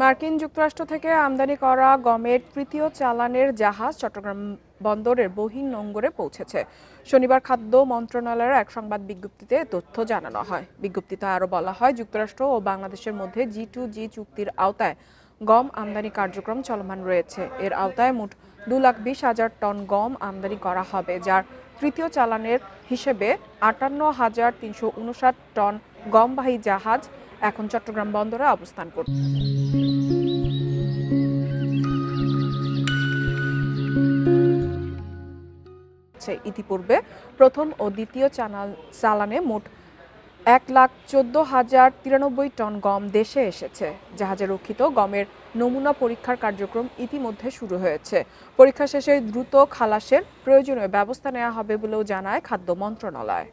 মার্কিন যুক্তরাষ্ট্র থেকে আমদানি করা গমের তৃতীয় চালানের জাহাজ চট্টগ্রাম বন্দরের বহির্নোঙরে পৌঁছেছে। শনিবার খাদ্য মন্ত্রণালয়ের এক সংবাদ বিজ্ঞপ্তিতে তথ্য জানানো হয়। বিজ্ঞপ্তিতে আরও বলা হয়, যুক্তরাষ্ট্র ও বাংলাদেশের মধ্যে G2G চুক্তির আওতায় গম আমদানি কার্যক্রম চলমান রয়েছে। এর আওতায় মোট 2,20,000 টন গম আমদানি করা হবে, যার তৃতীয় চালানের হিসেবে 58,359 টন গমবাহী জাহাজ এখন চট্টগ্রাম বন্দরে অবস্থান করছে। ইতিপূর্বে প্রথম ও দ্বিতীয় চালানে মোট 1,14,093 টন গম দেশে এসেছে। জাহাজে রক্ষিত গমের নমুনা পরীক্ষার কার্যক্রম ইতিমধ্যে শুরু হয়েছে। পরীক্ষা শেষে দ্রুত খালাসের প্রয়োজনীয় ব্যবস্থা নেওয়া হবে বলেও জানায় খাদ্য মন্ত্রণালয়।